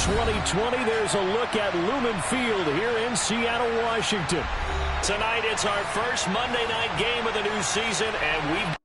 2020, there's a look at Lumen Field here in Seattle, Washington. Tonight, it's our first Monday night game of the new season, and we've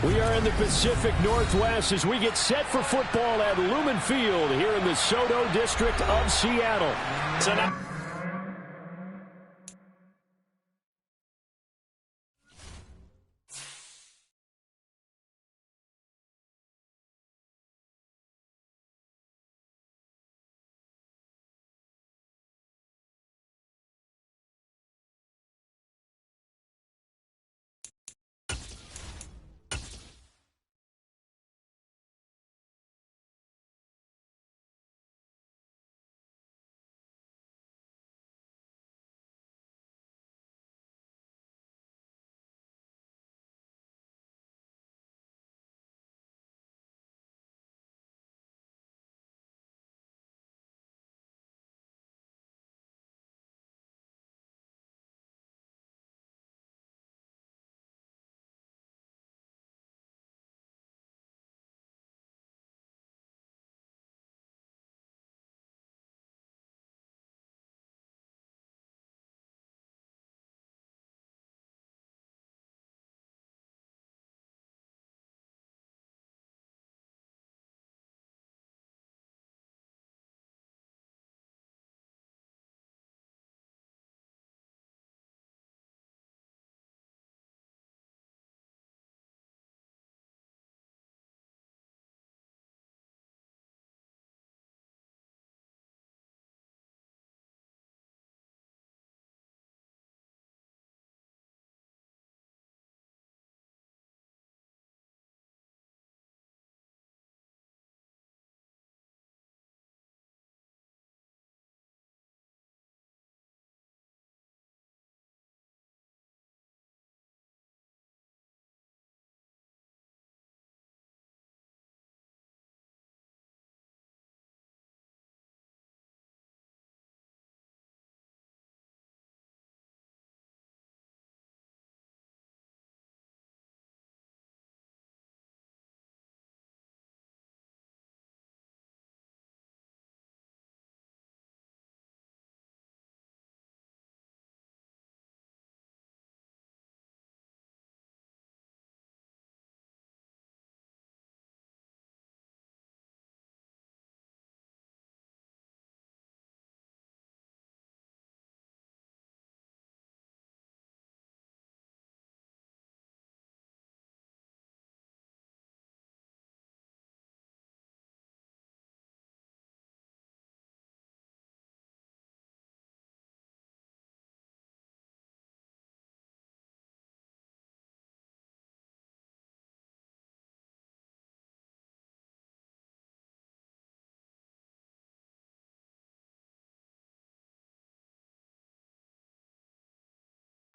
We are in the Pacific Northwest as we get set for football at Lumen Field here in the Soto district of Seattle. Tonight.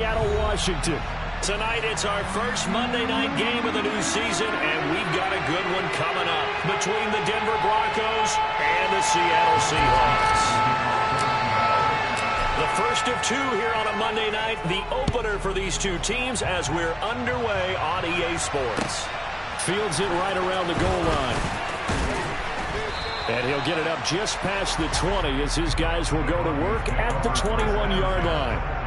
Seattle, Washington. Tonight, it's our first Monday night game of the new season, and we've got a good one coming up between the Denver Broncos and the Seattle Seahawks. The first of two here on a Monday night, the opener for these two teams as we're underway on EA Sports. Fields it right around the goal line. And he'll get it up just past the 20 as his guys will go to work at the 21-yard line.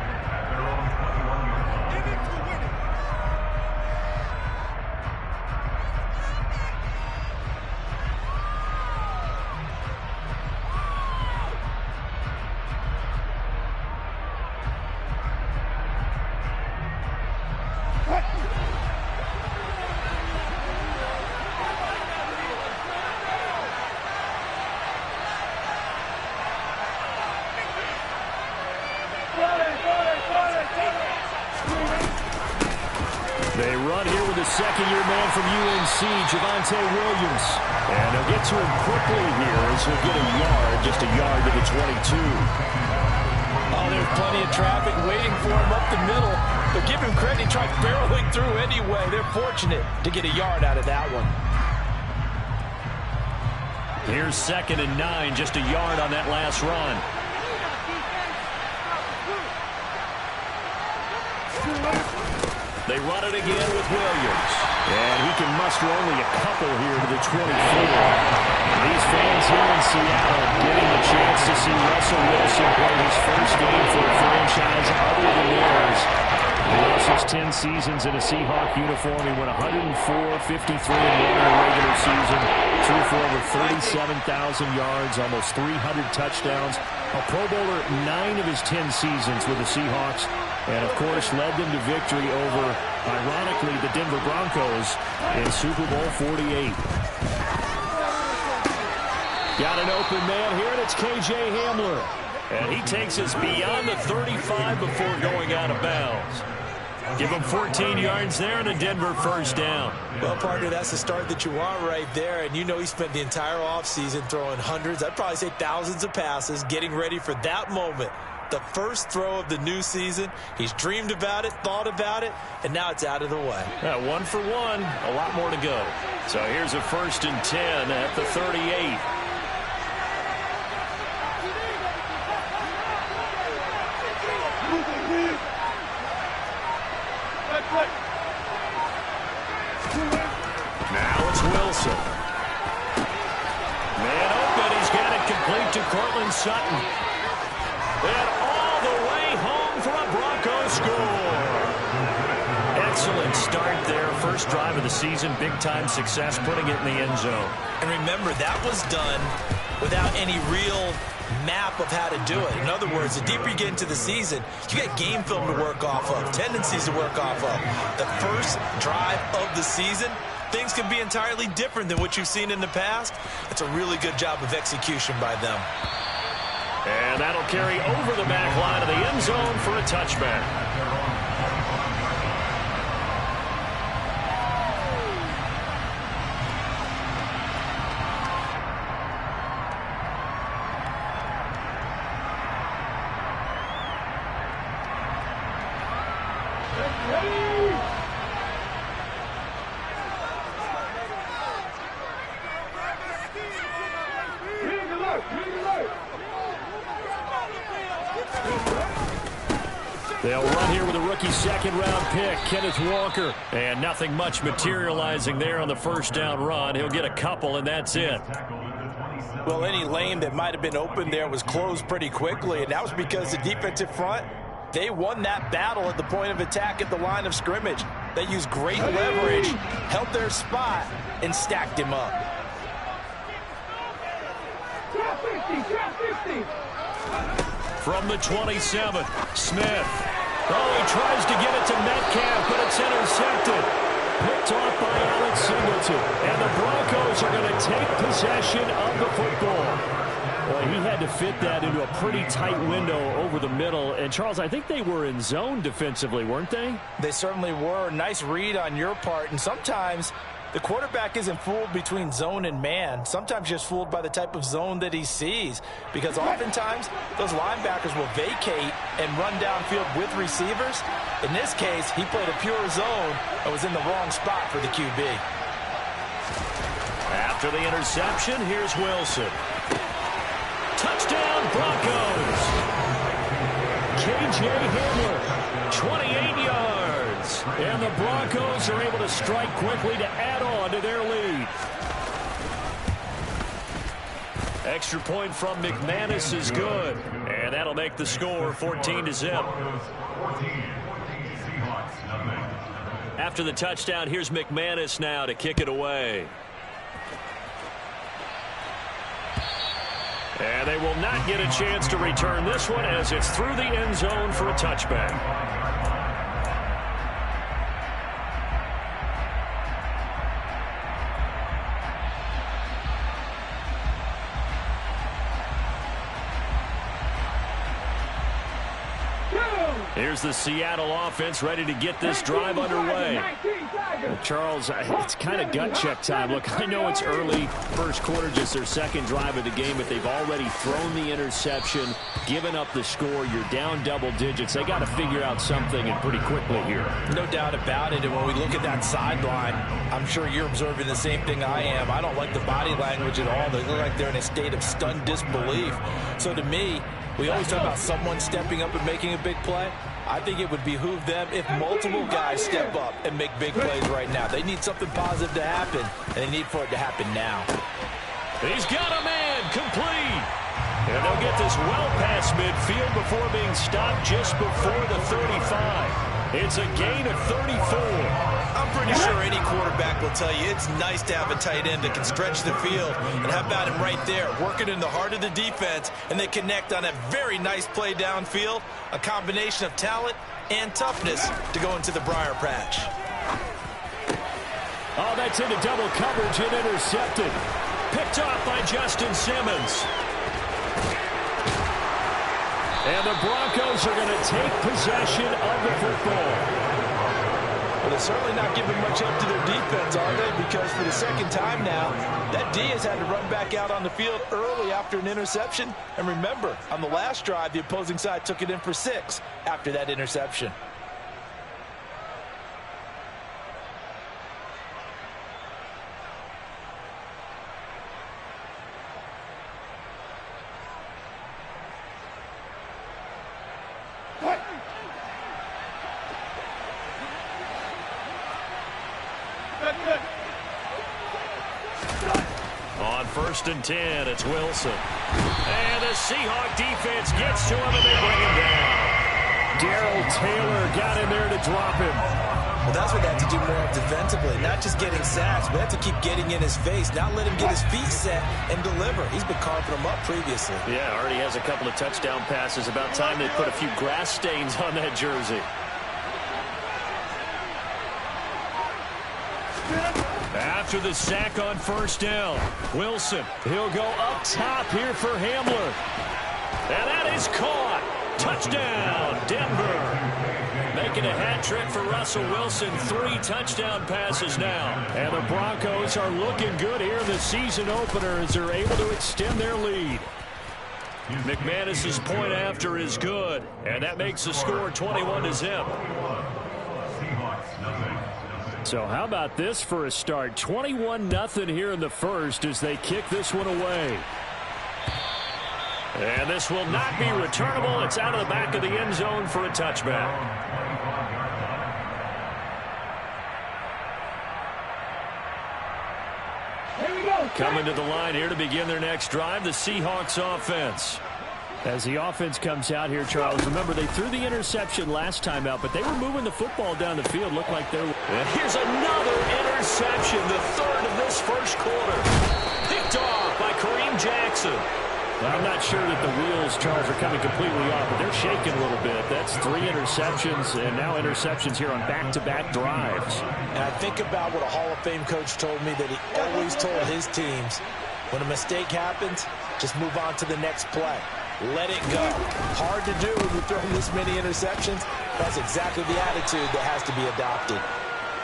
They run here with a second-year man from UNC, Williams. And they'll get to him quickly here as he'll get a yard, just a yard to the 22. Oh, there's plenty of traffic waiting for him up the middle. But give him credit, he tried barreling through anyway. They're fortunate to get a yard out of that one. Here's 2nd and 9, just a yard on that last run. They run it again with Williams. And he can muster only a couple here to the 24. These fans here in Seattle getting the chance to see Russell Wilson play his first game for a franchise other than theirs. Russell's 10 seasons in a Seahawk uniform. He went 104, 53 in the regular season. Threw for over 37,000 yards, almost 300 touchdowns. A Pro Bowler 9 of his 10 seasons with the Seahawks. And, of course, led them to victory over, ironically, the Denver Broncos in Super Bowl 48. Got an open man here, and it's K.J. Hamler. And he takes us beyond the 35 before going out of bounds. Give him 14 yards there and a Denver first down. Well, partner, that's the start that you want right there. And you know he spent the entire offseason throwing hundreds, I'd probably say thousands of passes, getting ready for that moment. The first throw of the new season. He's dreamed about it, thought about it, and now it's out of the way. 1 for 1, a lot more to go. So here's a 1st and 10 at the 38. Now it's Wilson. Man open, he's got it complete to Cortland Sutton. And all the way home for a Broncos score. Excellent start there. First drive of the season. Big-time success putting it in the end zone. And remember, that was done without any real map of how to do it. In other words, the deeper you get into the season, you get game film to work off of, tendencies to work off of. The first drive of the season, things can be entirely different than what you've seen in the past. It's a really good job of execution by them. And that'll carry over the back line of the end zone for a touchback. They'll run here with a rookie second-round pick, Kenneth Walker. And nothing much materializing there on the first down run. He'll get a couple, and that's it. Well, any lane that might have been open there was closed pretty quickly, and that was because the defensive front, they won that battle at the point of attack at the line of scrimmage. They used great leverage, held their spot, and stacked him up. From the 27, Smith. Oh, he tries to get it to Metcalf, but it's intercepted. Picked off by Alex Singleton. And the Broncos are going to take possession of the football. Well, he had to fit that into a pretty tight window over the middle. And, Charles, I think they were in zone defensively, weren't they? They certainly were. Nice read on your part. And sometimes the quarterback isn't fooled between zone and man. Sometimes just fooled by the type of zone that he sees. Because oftentimes, those linebackers will vacate and run downfield with receivers. In this case, he played a pure zone and was in the wrong spot for the QB. After the interception, here's Wilson. Touchdown, Broncos. K.J. Hamler, 28 yards. And the Broncos are able to strike quickly to add on to their lead. Extra point from McManus is good. And that'll make the score 14-0. After the touchdown, here's McManus now to kick it away. And they will not get a chance to return this one as it's through the end zone for a touchback. Here's the Seattle offense ready to get this drive underway. Charles, it's kind of gut check time. Look, I know it's early, first quarter, just their second drive of the game, but they've already thrown the interception, given up the score. You're down double digits. They got to figure out something, and pretty quickly here. No doubt about it. And when we look at that sideline, I'm sure you're observing the same thing I am. I don't like the body language at all. They look like they're in a state of stunned disbelief. So to me, we always talk about someone stepping up and making a big play. I think it would behoove them if multiple guys step up and make big plays right now. They need something positive to happen, and they need for it to happen now. He's got a man complete. And they'll get this well past midfield before being stopped just before the 35. It's a gain of 34. I'm pretty sure any quarterback will tell you it's nice to have a tight end that can stretch the field. And how about him right there, working in the heart of the defense, and they connect on a very nice play downfield, a combination of talent and toughness to go into the briar patch. Oh, that's into double coverage and intercepted. Picked off by Justin Simmons. And the Broncos are going to take possession of the football. Well, they're certainly not giving much up to their defense, are they? Because for the second time now, that D has had to run back out on the field early after an interception. And remember, on the last drive, the opposing side took it in for 6 after that interception. On 1st and 10, it's Wilson. And the Seahawk defense gets to him, and they bring him down. Darrell Taylor got in there to drop him. Well, that's what they have to do more of defensively. Not just getting sacks, but have to keep getting in his face. Not let him get his feet set and deliver. He's been carving them up previously. Yeah, already has a couple of touchdown passes. About time they put a few grass stains on that jersey. After the sack on 1st down, Wilson, he'll go up top here for Hamler. And that is caught. Touchdown, Denver. Making a hat trick for Russell Wilson. 3 touchdown passes now. And the Broncos are looking good here in the season opener as they're able to extend their lead. McManus's point after is good. And that makes the score 21-0. So how about this for a start? 21-0 here in the first as they kick this one away. And this will not be returnable. It's out of the back of the end zone for a touchback. Coming to the line here to begin their next drive, the Seahawks offense. As the offense comes out here, Charles, remember they threw the interception last time out, but they were moving the football down the field. Looked like they're... And here's another interception, the 3rd of this first quarter. Picked off by Kareem Jackson. Well, I'm not sure that the wheels, Charles, are coming completely off, but they're shaking a little bit. That's 3 interceptions, and now interceptions here on back-to-back drives. And I think about what a Hall of Fame coach told me that he always told his teams, when a mistake happens, just move on to the next play. Let it go. Hard to do when you throw this many interceptions. That's exactly the attitude that has to be adopted.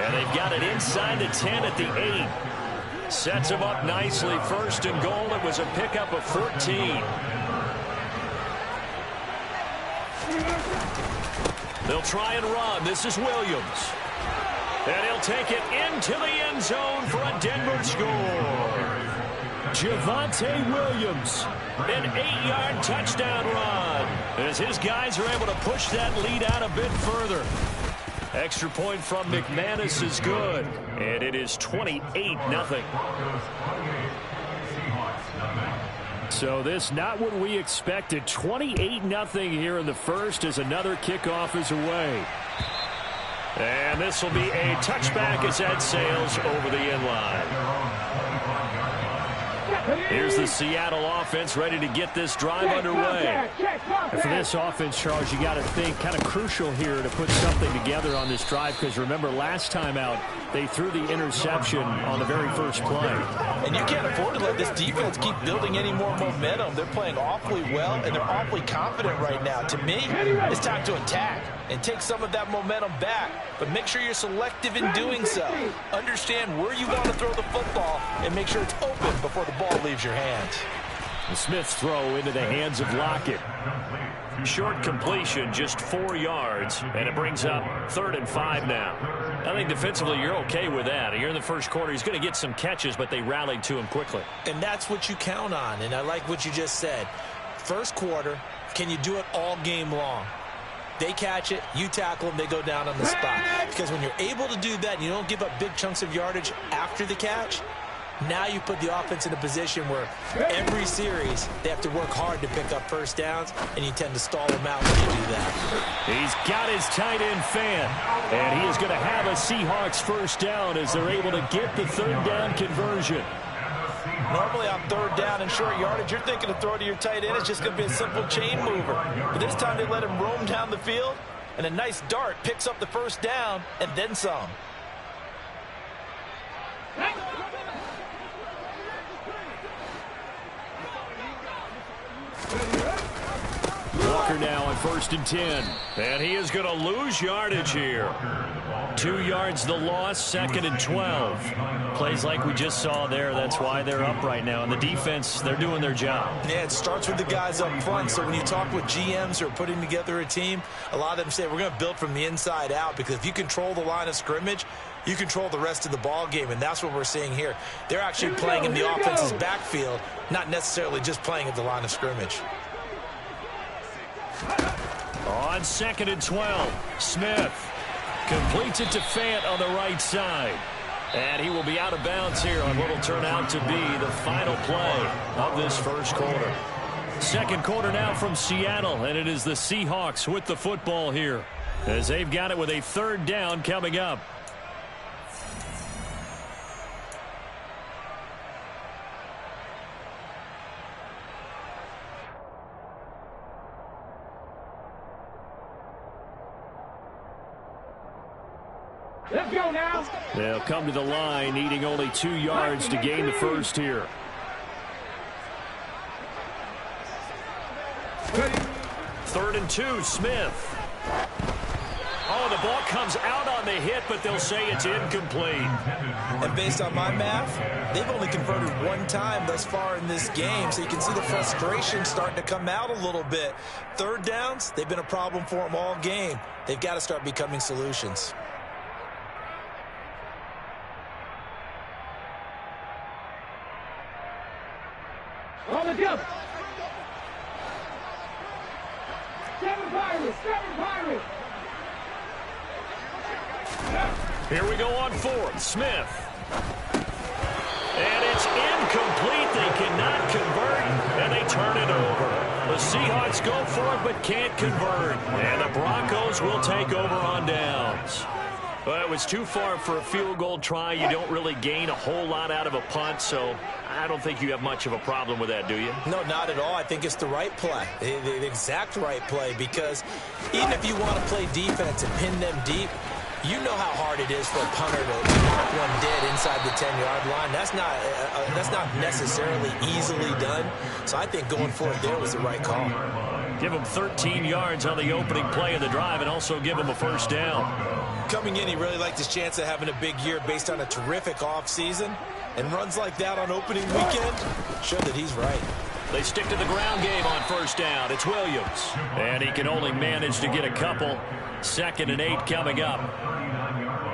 And they've got it inside the 10 at the 8. Sets him up nicely. 1st and goal. It was a pickup of 14. They'll try and run. This is Williams. And he'll take it into the end zone for a Denver score. Javonte Williams, an 8-yard touchdown run, as his guys are able to push that lead out a bit further. Extra point from McManus is good, and it is 28-0. So this not what we expected. 28-0 here in the first as another kickoff is away. And this will be a touchback as that sails over the end line. Here's the Seattle offense ready to get this drive underway. And for this offense, Charles, you got to think kind of crucial here to put something together on this drive, because remember last time out they threw the interception on the very first play. And you can't afford to let this defense keep building any more momentum. They're playing awfully well, and they're awfully confident right now. To me, it's time to attack and take some of that momentum back, but make sure you're selective in doing so. Understand where you want to throw the football and make sure it's open before the ball leaves your hands. The Smith's throw into the hands of Lockett. Short completion, just 4 yards, and it brings up 3rd and 5 now. I think defensively you're okay with that. Here in the first quarter, he's going to get some catches, but they rallied to him quickly. And that's what you count on, and I like what you just said. First quarter, can you do it all game long? They catch it, you tackle them, they go down on the spot. Because when you're able to do that and you don't give up big chunks of yardage after the catch, now you put the offense in a position where every series they have to work hard to pick up first downs, and you tend to stall them out when you do that. He's got his tight end fan, and he is going to have a Seahawks first down as they're able to get the 3rd down conversion. Normally on 3rd down and short yardage, you're thinking to throw to your tight end. It's just going to be a simple chain mover. But this time they let him roam down the field, and a nice dart picks up the first down and then some. Walker now on 1st and 10. And he is going to lose yardage here. 2 yards the loss, 2nd and 12. Plays like we just saw there. That's why they're up right now. And the defense, they're doing their job. Yeah, it starts with the guys up front. So when you talk with GMs who are putting together a team, a lot of them say we're going to build from the inside out, because if you control the line of scrimmage, you control the rest of the ball game, and that's what we're seeing here. They're actually playing in the offense's backfield, not necessarily just playing at the line of scrimmage. On 2nd and 12, Smith completes it to Fant on the right side. And he will be out of bounds here on what will turn out to be the final play of this first quarter. Second quarter now from Seattle, and it is the Seahawks with the football here, as they've got it with a 3rd down coming up. Let's go now. They'll come to the line, needing only 2 yards to gain the first here. Third and 2, Smith. Oh, the ball comes out on the hit, but they'll say it's incomplete. And based on my math, they've only converted 1 time thus far in this game, so you can see the frustration starting to come out a little bit. 3rd downs, they've been a problem for them all game. They've got to start becoming solutions. All together. 7 Pirates, 7 Pirates. Here we go on 4th, Smith. And it's incomplete. They cannot convert, and they turn it over. The Seahawks go for it but can't convert. And the Broncos will take over on downs. Well, it was too far for a field goal try. You don't really gain a whole lot out of a punt, so I don't think you have much of a problem with that, do you? No, not at all. I think it's the right play, the exact right play, because even if you want to play defense and pin them deep, you know how hard it is for a punter to knock one dead inside the 10-yard line. That's not necessarily easily done. So I think going for it there was the right call. Give him 13 yards on the opening play of the drive and also give him a first down. Coming in, he really liked his chance of having a big year based on a terrific offseason. And runs like that on opening weekend show that he's right. They stick to the ground game on first down. It's Williams. And he can only manage to get a couple. 2nd and 8 coming up.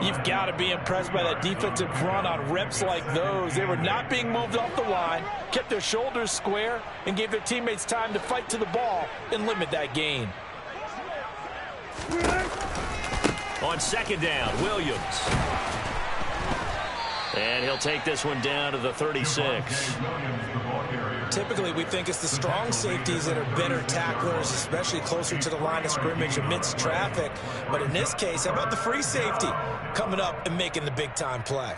You've got to be impressed by that defensive front on reps like those. They were not being moved off the line, kept their shoulders square, and gave their teammates time to fight to the ball and limit that gain. On second down, Williams. And he'll take this one down to the 36. Typically, we think it's the strong safeties that are better tacklers, especially closer to the line of scrimmage amidst traffic. But in this case, how about the free safety coming up and making the big-time play?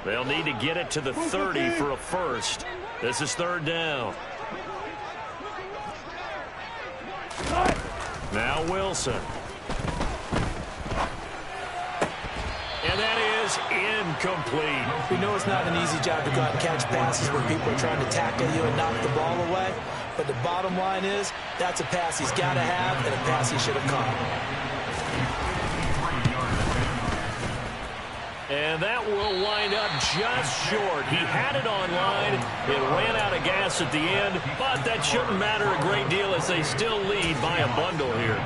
They'll need to get it to the 30 for a first. This is third down. Now Wilson. And that is incomplete. We know it's not an easy job to go out and catch passes where people are trying to tackle you and knock the ball away. But the bottom line is, that's a pass he's got to have and a pass he should have caught. And that will wind up just short. He had it on line. It ran out of gas at the end, but that shouldn't matter a great deal as they still lead by a bundle here.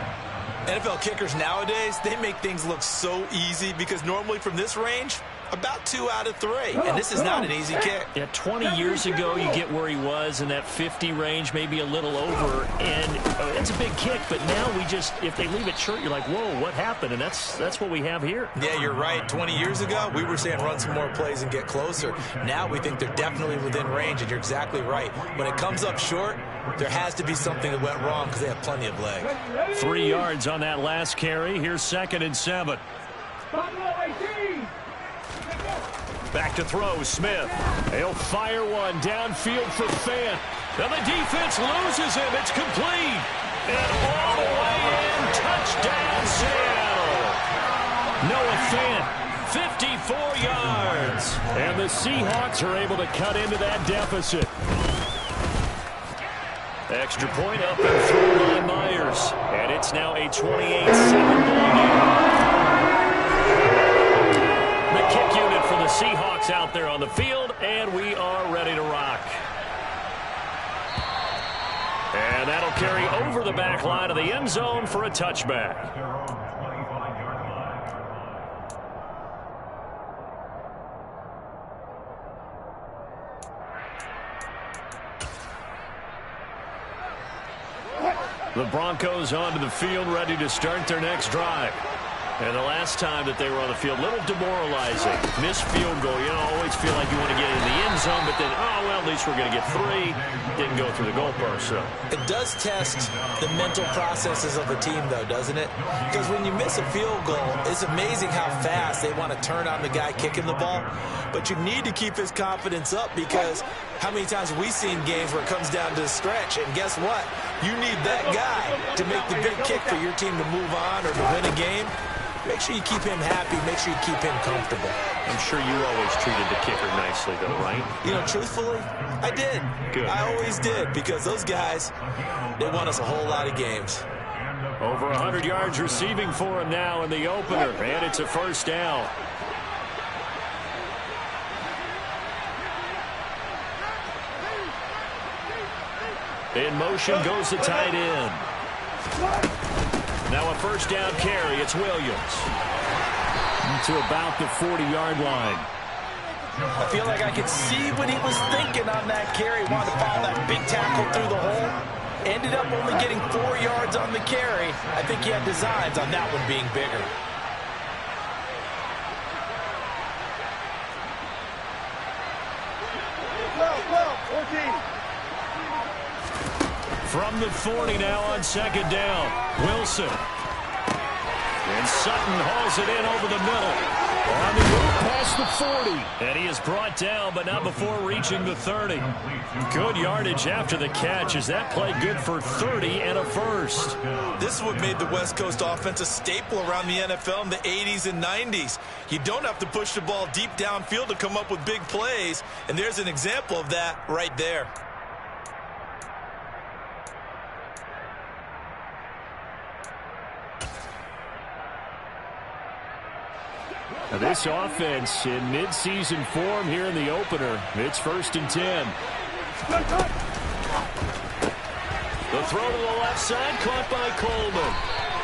NFL kickers nowadays, they make things look so easy because normally from this range, about 2 out of 3. And this is not an easy kick. Yeah, 20 years ago, you get where he was in that 50 range, maybe a little over, and it's a big kick. But now we just, if they leave it short, you're like, whoa, what happened? And that's what we have here. Yeah, you're right. 20 years ago, we were saying run some more plays and get closer. Now we think they're definitely within range, and you're exactly right. When it comes up short, there has to be something that went wrong because they have plenty of leg. 3 yards on that last carry. Here's 2nd and 7. Back to throw, Smith. He'll fire one downfield for Fant. And the defense loses him. It's complete. And all the way in. Touchdown, Seattle. Noah Fant, 54 yards. And the Seahawks are able to cut into that deficit. Extra point up and through by Myers. And it's now a 28-7 ball game. The kick unit for the Seahawks out there on the field, and we are ready to rock. And that'll carry over the back line of the end zone for a touchback. The Broncos onto the field, ready to start their next drive. And the last time that they were on the field, a little demoralizing. Missed field goal. You know, always feel like you want to get in the end zone, but then, oh, well, at least we're going to get 3. Didn't go through the goalpost, so. It does test the mental processes of a team, though, doesn't it? Because when you miss a field goal, it's amazing how fast they want to turn on the guy kicking the ball. But you need to keep his confidence up because how many times have we seen games where it comes down to the stretch? And guess what? You need that guy to make the big kick for your team to move on or to win a game. Make sure you keep him happy. Make sure you keep him comfortable. I'm sure you always treated the kicker nicely, though, right? You know, truthfully, I did. Good. I always did because those guys, they won us a whole lot of games. Over 100 yards receiving for him now in the opener, and it's a first down. In motion goes the tight end. Now a first down carry. It's Williams. To about the 40-yard line. I feel like I could see what he was thinking on that carry. Wanted to follow that big tackle through the hole. Ended up only getting 4 yards on the carry. I think he had designs on that one being bigger. From the 40 now on second down. Wilson. And Sutton hauls it in over the middle. On the move past the 40. And he is brought down, but not before reaching the 30. Good yardage after the catch. Is that play good for 30 and a first? This is what made the West Coast offense a staple around the NFL in the 80s and 90s. You don't have to push the ball deep downfield to come up with big plays. And there's an example of that right there. Now this offense in midseason form here in the opener. It's 1st and 10. The throw to the left side, caught by Coleman.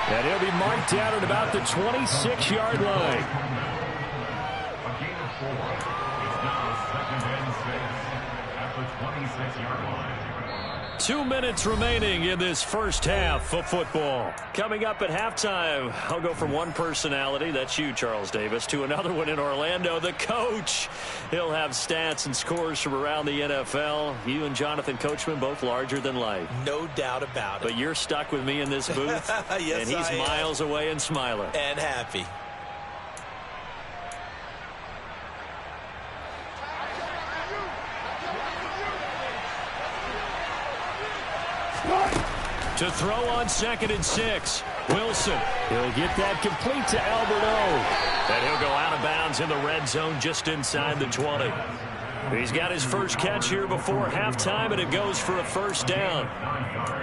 And he'll be marked down at about the 26-yard line. A gain of 4. It's now 2nd and 6 at the 26-yard line. 2 minutes remaining in this first half of football. Coming up at halftime, I'll go from one personality, that's you, Charles Davis, to another one in Orlando, the coach. He'll have stats and scores from around the NFL. You and Jonathan Coachman, both larger than life. No doubt about it. But you're stuck with me in this booth, yes, and he's miles away and smiling. And happy. To throw on 2nd and 6. Wilson. He'll get that complete to Albert O. And he'll go out of bounds in the red zone just inside the 20. He's got his first catch here before halftime, and it goes for a first down.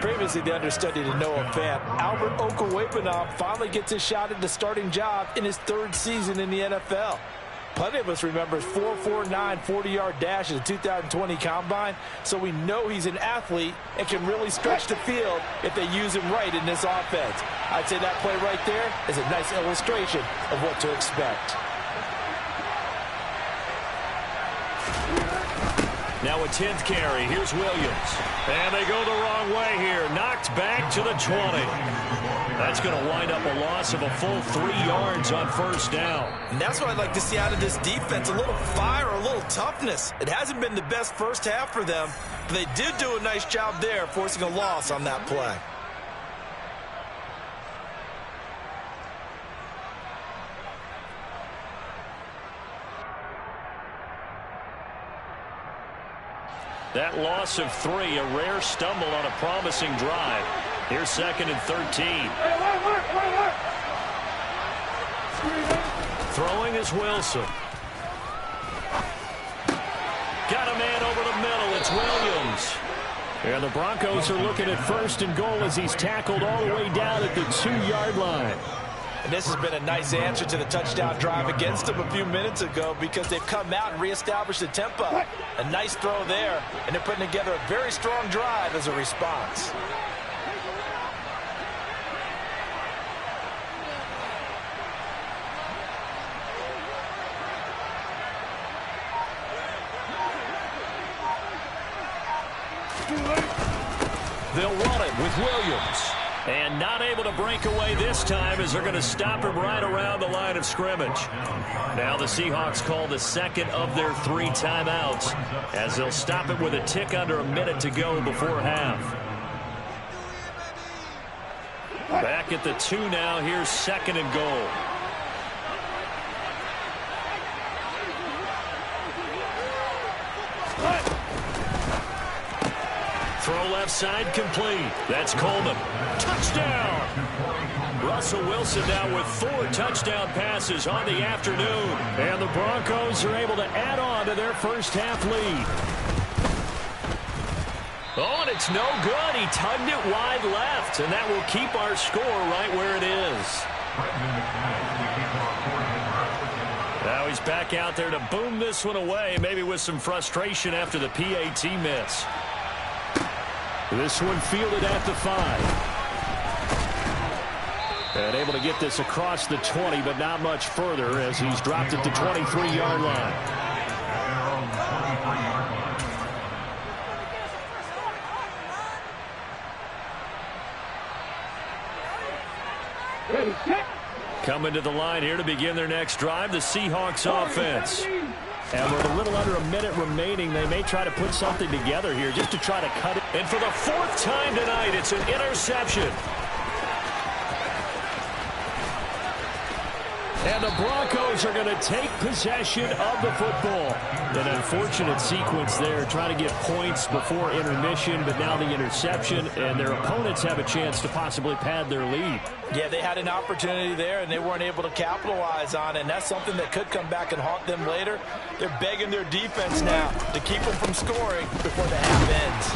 Previously the understudy to Noah Fant, Albert Okwuegbunam finally gets his shot at the starting job in his 3rd season in the NFL. Plenty of us remember his 4.49 40-yard dash at the 2020 Combine, so we know he's an athlete and can really stretch the field if they use him right in this offense. I'd say that play right there is a nice illustration of what to expect. Now a 10th carry. Here's Williams. And they go the wrong way here. Knocked back to the 20. That's going to wind up a loss of a full 3 yards on first down. And that's what I'd like to see out of this defense, a little fire, a little toughness. It hasn't been the best first half for them, but they did do a nice job there, forcing a loss on that play. That loss of 3, a rare stumble on a promising drive. Here's 2nd and 13. Throwing is Wilson. Got a man over the middle. It's Williams. And the Broncos are looking at 1st and goal as he's tackled all the way down at the 2-yard line. And this has been a nice answer to the touchdown drive against them a few minutes ago because they've come out and reestablished the tempo. A nice throw there, and they're putting together a very strong drive as a response. They'll run it with Williams. And not able to break away this time as they're going to stop him right around the line of scrimmage. Now the Seahawks call the 2nd of their 3 timeouts as they'll stop it with a tick under a minute to go before half. Back at the 2 now. Here's 2nd and goal. Throw left side complete. That's Coleman. Touchdown! Russell Wilson now with 4 touchdown passes on the afternoon. And the Broncos are able to add on to their first half lead. Oh, and it's no good. He tugged it wide left, and that will keep our score right where it is. Now he's back out there to boom this one away, maybe with some frustration after the PAT miss. This one fielded at the 5. And able to get this across the 20, but not much further as he's dropped at the 23-yard line. Coming to the line here to begin their next drive, the Seahawks offense. And with a little under a minute remaining, they may try to put something together here just to try to cut it. And for the 4th time tonight, it's an interception. And the Broncos are going to take possession of the football. An unfortunate sequence there, trying to get points before intermission, but now the interception, and their opponents have a chance to possibly pad their lead. Yeah, they had an opportunity there, and they weren't able to capitalize on it, and that's something that could come back and haunt them later. They're begging their defense now to keep them from scoring before the half ends.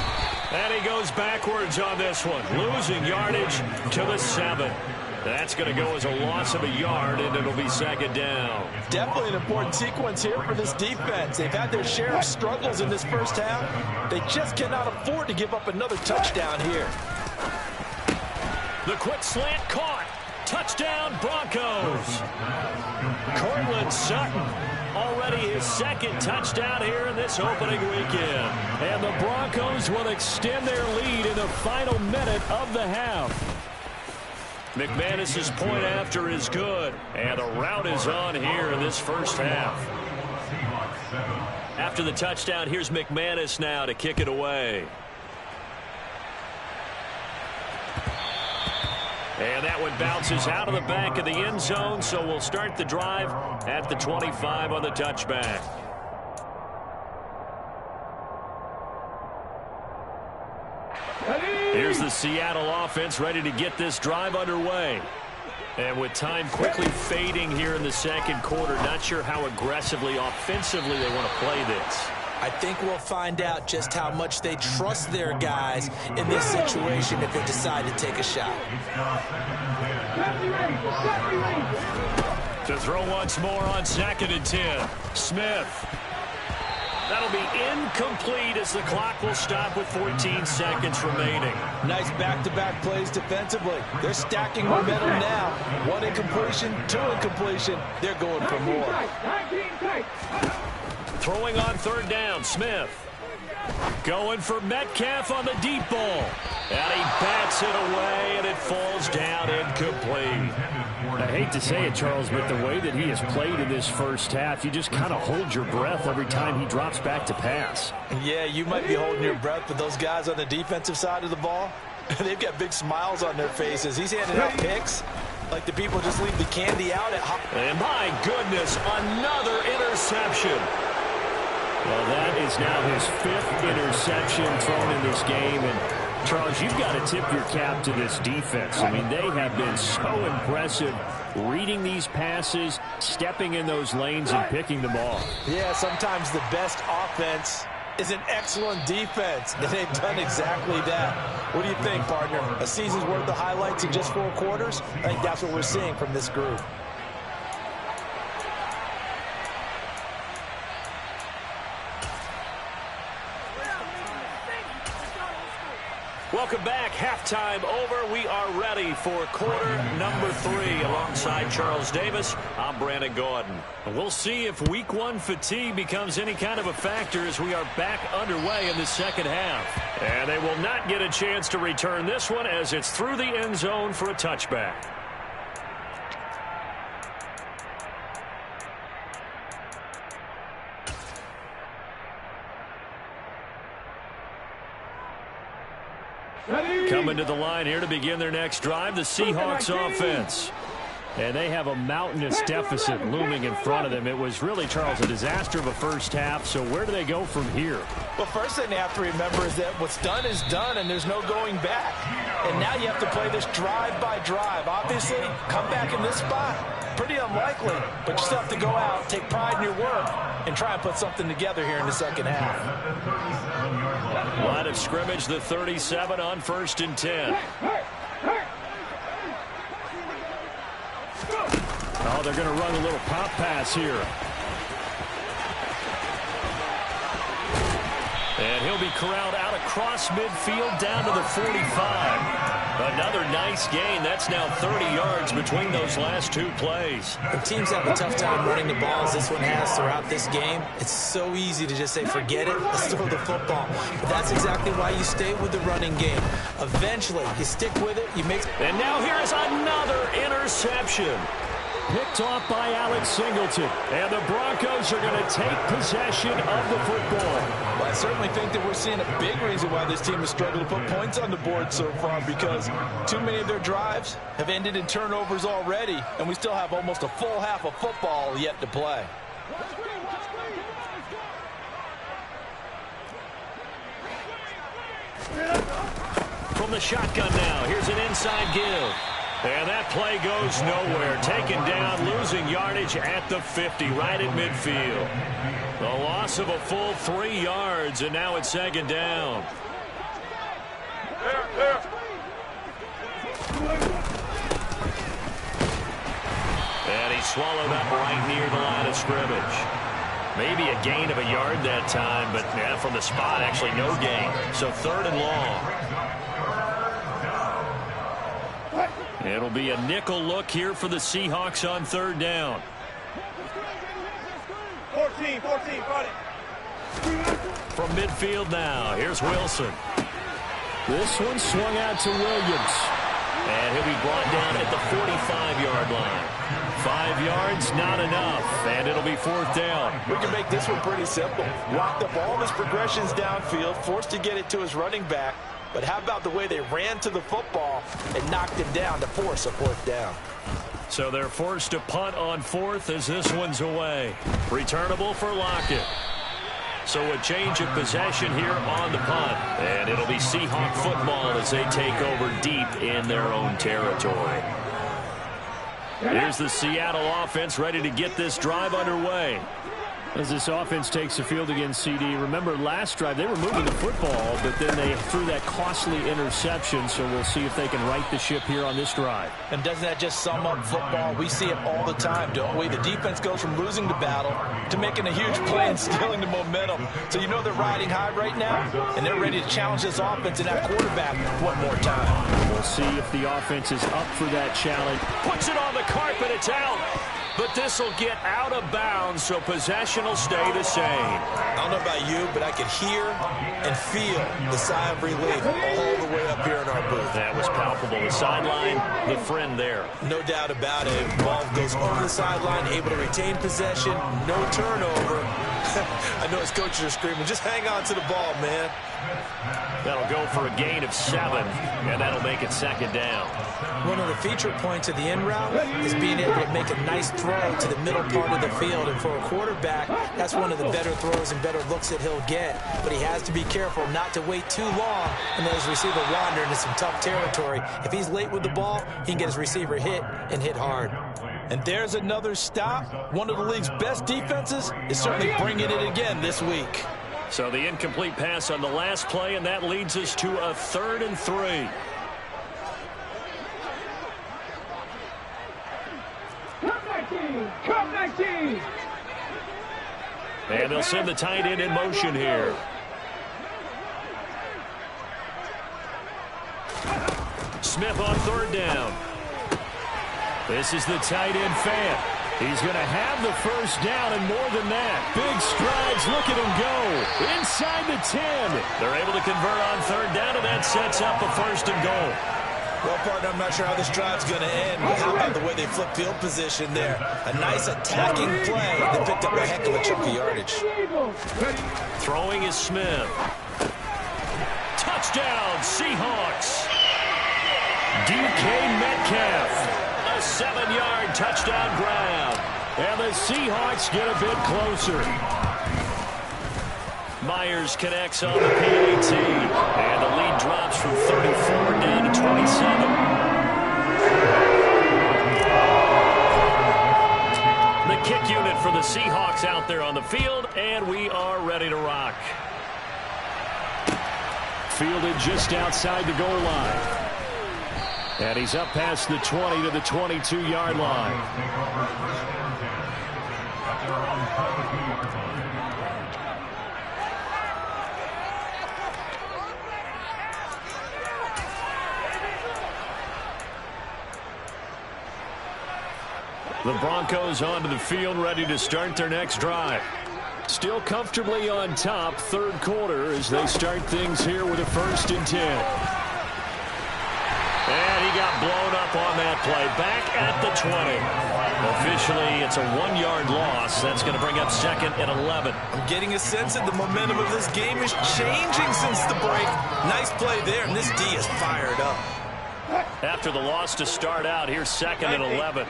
And he goes backwards on this one, losing yardage to the 7. That's going to go as a loss of a yard, and it'll be second down. Definitely an important sequence here for this defense. They've had their share of struggles in this first half. They just cannot afford to give up another touchdown here. The quick slant caught. Touchdown, Broncos. Cortland Sutton, already his second touchdown here in this opening weekend. And the Broncos will extend their lead in the final minute of the half. McManus's point after is good, and a rout is on here in this first half. After the touchdown, here's McManus now to kick it away. And that one bounces out of the back of the end zone, so we'll start the drive at the 25 on the touchback. Here's the Seattle offense ready to get this drive underway. And with time quickly fading here in the second quarter, not sure how aggressively, offensively they want to play this. I think we'll find out just how much they trust their guys in this situation if they decide to take a shot. To throw once more on 2nd and 10. Smith. That'll be incomplete as the clock will stop with 14 seconds remaining. Nice back-to-back plays defensively. They're stacking momentum now. One incompletion, two incompletion. They're going for more. Throwing on 3rd down, Smith. Going for Metcalf on the deep ball. And he bats it away, and it falls down incomplete. I hate to say it, Charles, but the way that he has played in this first half, you just kind of hold your breath every time he drops back to pass. Yeah, you might be holding your breath, but those guys on the defensive side of the ball, they've got big smiles on their faces. He's handing out picks like the people just leave the candy out at home. And my goodness, another interception. Well, that is now his 5th interception thrown in this game. And, Charles, you've got to tip your cap to this defense. I mean, they have been so impressive reading these passes, stepping in those lanes, and picking them off. Yeah, sometimes the best offense is an excellent defense, and they've done exactly that. What do you think, partner? A season's worth of highlights in just 4 quarters? I think that's what we're seeing from this group. Welcome back. Halftime over. We are ready for quarter number 3. Alongside Charles Davis, I'm Brandon Gordon. We'll see if week 1 fatigue becomes any kind of a factor as we are back underway in the second half. And they will not get a chance to return this one as it's through the end zone for a touchback. Coming to the line here to begin their next drive, the Seahawks offense. And they have a mountainous deficit looming in front of them. It was really, Charles, a disaster of a first half. So where do they go from here? Well, first thing they have to remember is that what's done is done, and there's no going back. And now you have to play this drive by drive. Obviously, come back in this spot, pretty unlikely. But you still have to go out, take pride in your work, and try and put something together here in the second half. Line of scrimmage, the 37 on 1st and 10. Oh, they're going to run a little pop pass here. And he'll be corralled out across midfield down to the 45. Another nice gain. That's now 30 yards between those last 2 plays. The teams have a tough time running the ball as this one has throughout this game. It's so easy to just say, forget it, let's throw the football. But that's exactly why you stay with the running game. Eventually, you stick with it, you make... And now here is another interception. Picked off by Alex Singleton. And the Broncos are going to take possession of the football. Well, I certainly think that we're seeing a big reason why this team has struggled to put points on the board so far, because too many of their drives have ended in turnovers already, and we still have almost a full half of football yet to play. From the shotgun now, here's an inside give. And that play goes nowhere. Taken down, losing yardage at the 50, right at midfield. The loss of a full 3 yards, and now it's second down. swallowed up right near the line of scrimmage. Maybe a gain of a yard that time, but yeah, from the spot, actually no gain. So 3rd and long. It'll be a nickel look here for the Seahawks on 3rd down. 14, got it. From midfield now, here's Wilson. This one swung out to Williams. And he'll be brought down at the 45-yard line. 5 yards, not enough, and it'll be 4th down. We can make this one pretty simple. Locked up all of his progressions downfield, forced to get it to his running back. But how about the way they ran to the football and knocked him down to force a 4th down? So they're forced to punt on 4th as this one's away. Returnable for Lockett. So a change of possession here on the punt. And it'll be Seahawk football as they take over deep in their own territory. Here's the Seattle offense ready to get this drive underway. As this offense takes the field against CD, remember last drive they were moving the football, but then they threw that costly interception, so we'll see if they can right the ship here on this drive. And doesn't that just sum up football? We see it all the time, don't we? The defense goes from losing the battle to making a huge play and stealing the momentum. So you know they're riding high right now, and they're ready to challenge this offense and that quarterback one more time. We'll see if the offense is up for that challenge. Puts it on the carpet, it's out. But this will get out of bounds, so possession will stay the same. I don't know about you, but I could hear and feel the sigh of relief all the way up here in our booth. That was palpable. The sideline, the friend there. No doubt about it. Ball goes over the sideline, able to retain possession, no turnover. I know his coaches are screaming, just hang on to the ball, man. That'll go for a gain of 7, and that'll make it 2nd down. One of the feature points of the in route is being able to make a nice throw to the middle part of the field. And for a quarterback, that's one of the better throws and better looks that he'll get. But he has to be careful not to wait too long and let his receiver wander into some tough territory. If he's late with the ball, he can get his receiver hit and hit hard. And there's another stop. One of the league's best defenses is certainly bringing it again this week. So the incomplete pass on the last play, and that leads us to a 3rd and 3. Come 19! And they'll send the tight end in motion here. Smith on 3rd down. This is the tight end fan. He's going to have the 1st down and more than that. Big strides. Look at him go. Inside the 10. They're able to convert on 3rd down, and that sets up a 1st and goal. Well, partner, I'm not sure how this drive's going to end, but how about the way they flip field position there? A nice attacking play that picked up a heck of a chunk of yardage. Throwing is Smith. Touchdown, Seahawks. DK Metcalf. A 7-yard touchdown grab. And the Seahawks get a bit closer. Myers connects on the PAT. And the lead drops from 34 down to 27. The kick unit for the Seahawks out there on the field, and we are ready to rock. Fielded just outside the goal line. And he's up past the 20 to the 22-yard line. The Broncos onto the field, ready to start their next drive. Still comfortably on top, 3rd quarter, as they start things here with a 1st and 10. And he got blown up on that play. Back at the 20. Officially, it's a 1-yard loss. That's going to bring up 2nd and 11. I'm getting a sense that the momentum of this game is changing since the break. Nice play there, and this D is fired up. After the loss to start out, here's 2nd and 11.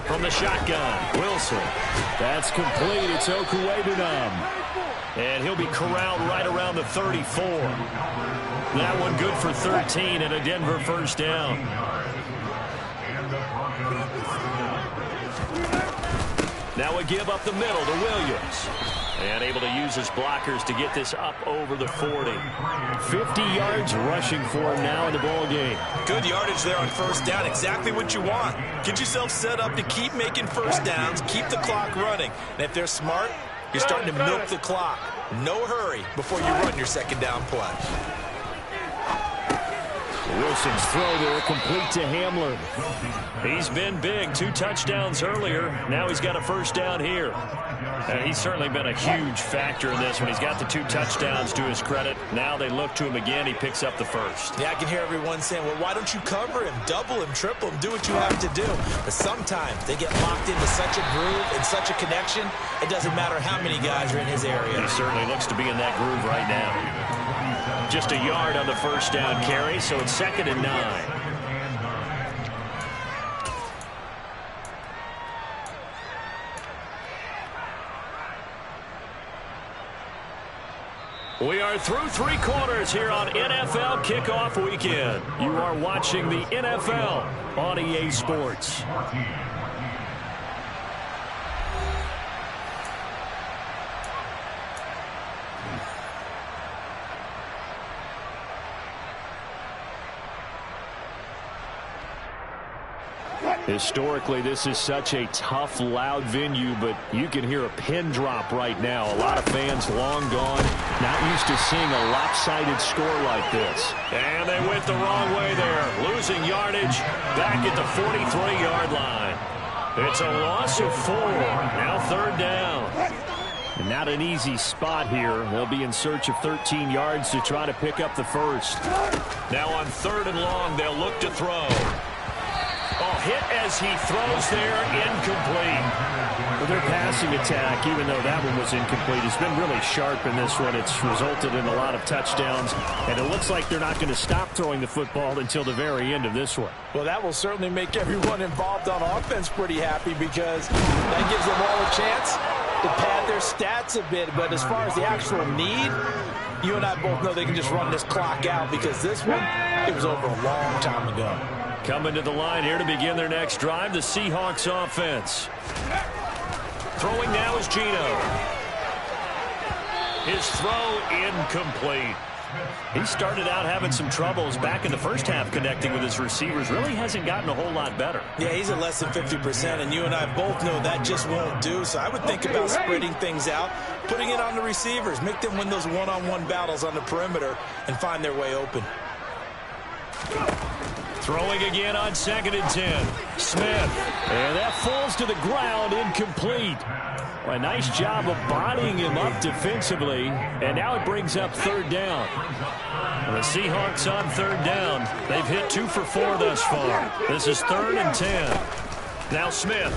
From the shotgun, Wilson. That's complete. It's Okuwebunam. And he'll be corralled right around the 34. That one good for 13 and a Denver 1st down. Now a give up the middle to Williams. And able to use his blockers to get this up over the 40. 50 yards rushing for him now in the ball game. Good yardage there on first down. Exactly what you want. Get yourself set up to keep making first downs, keep the clock running. And if they're smart, you're starting to milk the clock. No hurry before you run your second down play. Wilson's throw there complete to Hamler. He's been big. 2 touchdowns earlier. Now he's got a first down here. And he's certainly been a huge factor in this when he's got the 2 touchdowns to his credit. Now they look to him again. He picks up the first. Yeah, I can hear everyone saying, well, why don't you cover him, double him, triple him, do what you have to do. But sometimes they get locked into such a groove and such a connection, it doesn't matter how many guys are in his area. He certainly looks to be in that groove right now. Just a yard on the first down carry, so it's 2nd and 9. We are through 3 quarters here on NFL Kickoff Weekend. You are watching the NFL on EA Sports. Historically, this is such a tough, loud venue, but you can hear a pin drop right now. A lot of fans long gone, not used to seeing a lopsided score like this. And they went the wrong way there, losing yardage back at the 43-yard line. It's a loss of 4. Now 3rd down. And not an easy spot here. They'll be in search of 13 yards to try to pick up the first. Now on 3rd and long, they'll look to throw. Oh, hit as he throws there, incomplete. Well, their passing attack, even though that one was incomplete, has been really sharp in this one. It's resulted in a lot of touchdowns, and it looks like they're not going to stop throwing the football until the very end of this one. Well, that will certainly make everyone involved on offense pretty happy because that gives them all a chance to pad their stats a bit. But as far as the actual need, you and I both know they can just run this clock out because this one, it was over a long time ago. Coming to the line here to begin their next drive, the Seahawks offense. Throwing now is Gino. His throw incomplete. He started out having some troubles back in the first half connecting with his receivers. Really hasn't gotten a whole lot better. Yeah, he's at less than 50%, and you and I both know that just won't do. So I would think about spreading things out, putting it on the receivers, make them win those one-on-one battles on the perimeter and find their way open. Throwing again on 2nd and 10. Smith. And that falls to the ground, incomplete. Well, a nice job of bodying him up defensively. And now it brings up 3rd down. The Seahawks on 3rd down. They've hit 2 for 4 thus far. This is 3rd and 10. Now Smith.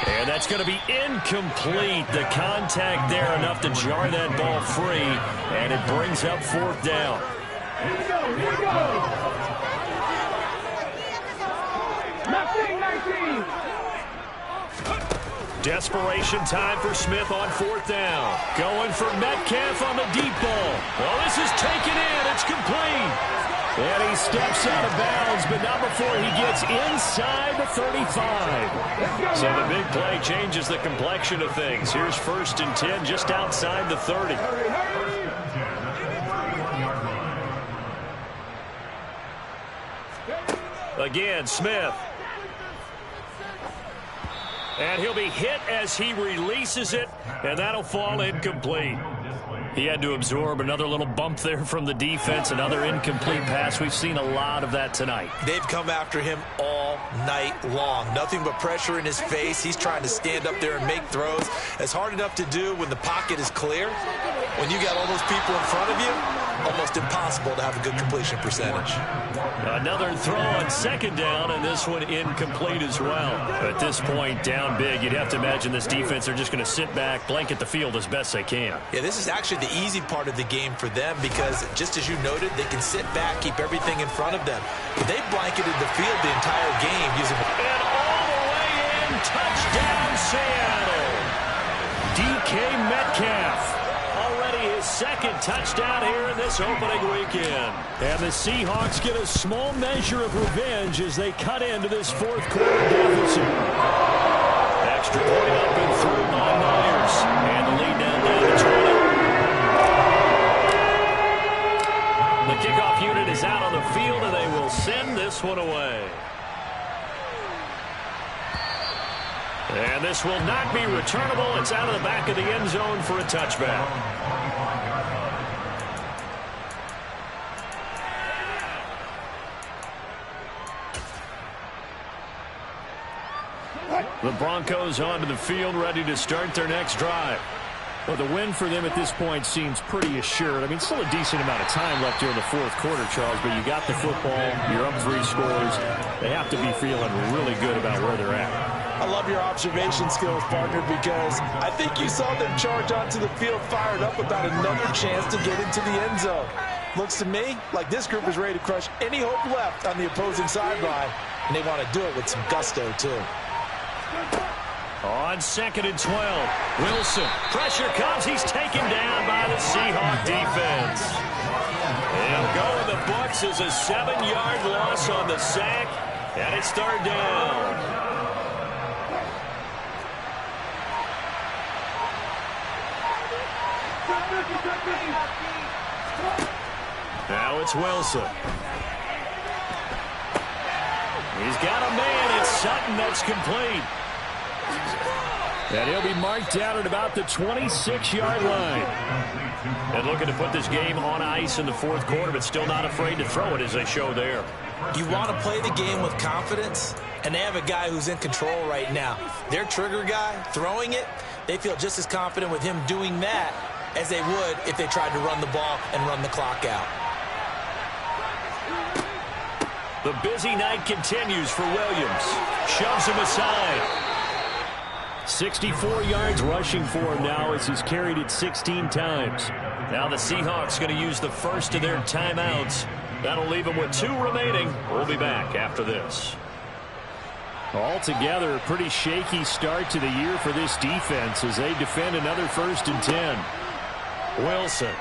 And that's going to be incomplete. The contact there enough to jar that ball free. And it brings up 4th down. Here we go, here we go. 19. Desperation time for Smith on 4th down. Going for Metcalf on the deep ball. Well, this is taken in. It's complete. And he steps out of bounds, but not before he gets inside the 35. So the big play changes the complexion of things. Here's 1st and 10 just outside the 30. Again, Smith. And he'll be hit as he releases it, and that'll fall incomplete. He had to absorb another little bump there from the defense, another incomplete pass. We've seen a lot of that tonight. They've come after him all night long. Nothing but pressure in his face. He's trying to stand up there and make throws. It's hard enough to do when the pocket is clear. When you got all those people in front of you, almost impossible to have a good completion percentage. Another throw on 2nd down, and this one incomplete as well. At this point, down big, you'd have to imagine this defense are just going to sit back, blanket the field as best they can. Yeah, this is actually the easy part of the game for them because, just as you noted, they can sit back, keep everything in front of them. But they blanketed the field the entire game using... And all the way in, touchdown Seattle. DK Metcalf. Already his second touchdown here in this opening weekend. And the Seahawks get a small measure of revenge as they cut into this fourth quarter deficit. Extra point up and through by Myers. And the lead now down to 20. The kickoff unit is out on the field, and they will send this one away. And this will not be returnable. It's out of the back of the end zone for a touchback. The Broncos onto the field, ready to start their next drive. Well, the win for them at this point seems pretty assured. I mean, still a decent amount of time left here in the fourth quarter, Charles, but you got the football, you're up 3 scores. They have to be feeling really good about where they're at. I love your observation skills, partner, because I think you saw them charge onto the field fired up about another chance to get into the end zone. Looks to me like this group is ready to crush any hope left on the opposing sideline, and they want to do it with some gusto, too. On 2nd and 12, Wilson. Pressure comes. He's taken down by the Seahawk defense. He'll go in the books as a 7-yard loss on the sack, and it's 3rd down. Now it's Wilson. He's got a man. It's Sutton. That's complete. And he'll be marked down at about the 26-yard line. And looking to put this game on ice in the fourth quarter, but still not afraid to throw it as they show there. You want to play the game with confidence, and they have a guy who's in control right now. Their trigger guy, throwing it, they feel just as confident with him doing that as they would if they tried to run the ball and run the clock out. The busy night continues for Williams. Shoves him aside. 64 yards rushing for him now as he's carried it 16 times. Now the Seahawks going to use the first of their timeouts. That'll leave them with 2 remaining. We'll be back after this. Altogether, a pretty shaky start to the year for this defense as they defend another 1st and 10. Wilson.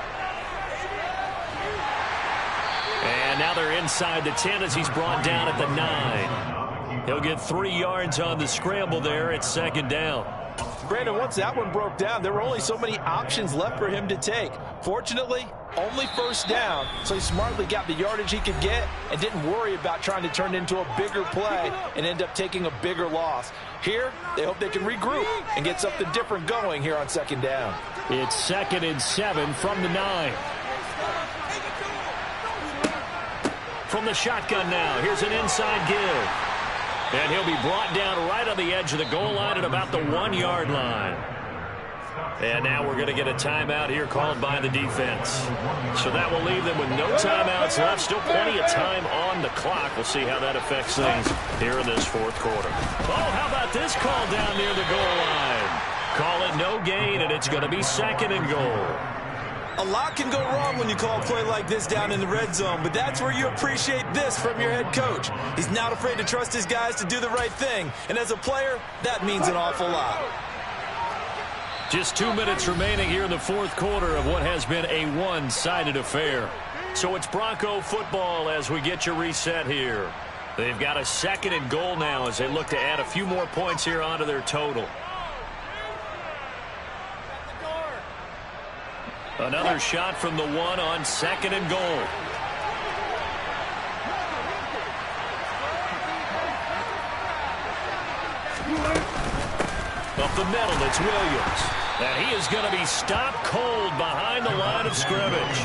And now they're inside the 10 as he's brought down at the 9. He'll get 3 yards on the scramble there. It's 2nd down. Brandon, once that one broke down, there were only so many options left for him to take. Fortunately, only 1st down, so he smartly got the yardage he could get and didn't worry about trying to turn it into a bigger play and end up taking a bigger loss. Here, they hope they can regroup and get something different going here on 2nd down. It's 2nd and 7 from the 9. From the shotgun now, here's an inside give. And he'll be brought down right on the edge of the goal line at about the 1-yard line. And now we're going to get a timeout here called by the defense. So that will leave them with no timeouts left. Still plenty of time on the clock. We'll see how that affects things here in this fourth quarter. Oh, how about this call down near the goal line? Call it no gain, and it's going to be 2nd and goal. A lot can go wrong when you call a play like this down in the red zone, but that's where you appreciate this from your head coach. He's not afraid to trust his guys to do the right thing, and as a player, that means an awful lot. Just 2 minutes remaining here in the fourth quarter of what has been a one-sided affair. So it's Bronco football as we get your reset here. They've got a 2nd and goal now as they look to add a few more points here onto their total. Another shot from the 1 on 2nd and goal. Up the middle, it's Williams. And he is going to be stopped cold behind the line of scrimmage.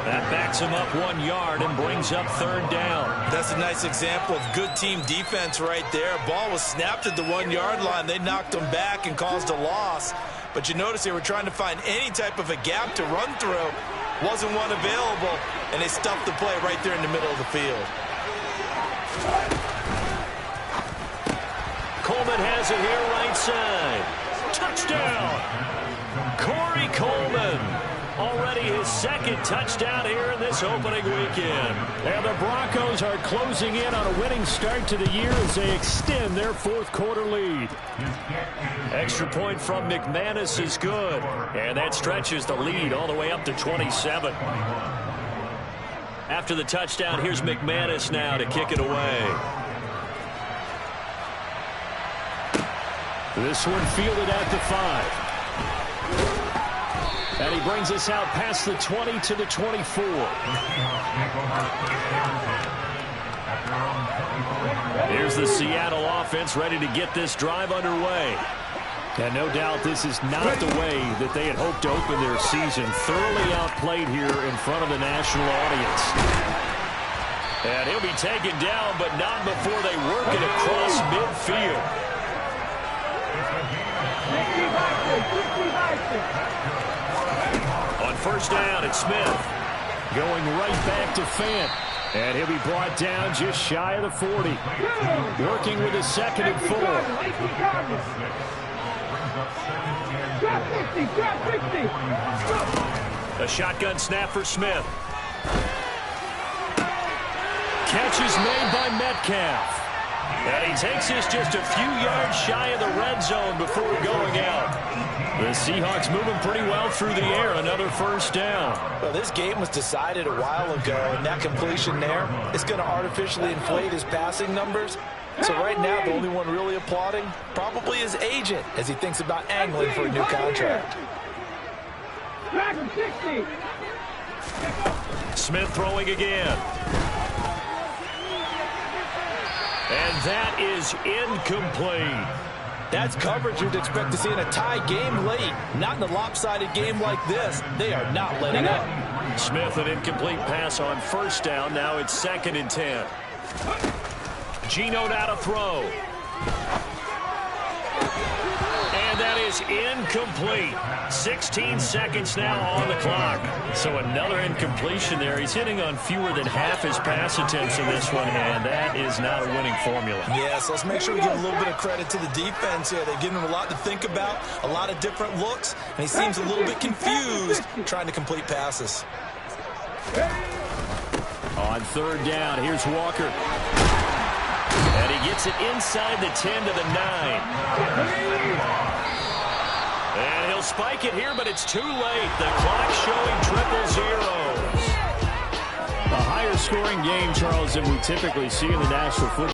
That backs him up 1 yard and brings up 3rd down. That's a nice example of good team defense right there. Ball was snapped at the 1-yard line. They knocked him back and caused a loss. But you notice they were trying to find any type of a gap to run through. Wasn't one available, and they stuffed the play right there in the middle of the field. Coleman has it here right side. Touchdown! Corey Coleman Already his second touchdown here in this opening weekend. And the Broncos are closing in on a winning start to the year as they extend their fourth quarter lead. Extra point from McManus is good. And that stretches the lead all the way up to 27. After the touchdown, here's McManus now to kick it away. This one fielded at the 5. And he brings us out past the 20 to the 24. Here's the Seattle offense ready to get this drive underway. And no doubt this is not the way that they had hoped to open their season. Thoroughly outplayed here in front of the national audience. And he'll be taken down, but not before they work it across midfield. On first down, it's Smith. Going right back to Fant. And he'll be brought down just shy of the 40. Working with a 2nd and 4. A shotgun snap for Smith. Catch is made by Metcalf. And he takes this just a few yards shy of the red zone before going out. The Seahawks moving pretty well through the air. Another first down. Well, this game was decided a while ago, and that completion there is going to artificially inflate his passing numbers. So right now, the only one really applauding probably his agent as he thinks about angling for a new contract. Smith throwing again. And that is incomplete. That's coverage you'd expect to see in a tie game late. Not in a lopsided game like this. They are not letting up. Smith, an incomplete pass on first down. Now it's 2nd and 10. Geno now to throw. And that is incomplete. 16 seconds now on the clock. So another incompletion there. He's hitting on fewer than half his pass attempts in this one, and that is not a winning formula. Yes, let's make sure we give a little bit of credit to the defense here. They've given him a lot to think about, a lot of different looks, and he seems a little bit confused trying to complete passes. On third down, here's Walker. And he gets it inside the 10 to the 9. And he'll spike it here, but it's too late. The clock showing 0-0. A higher scoring game, Charles, than we typically see in the National Football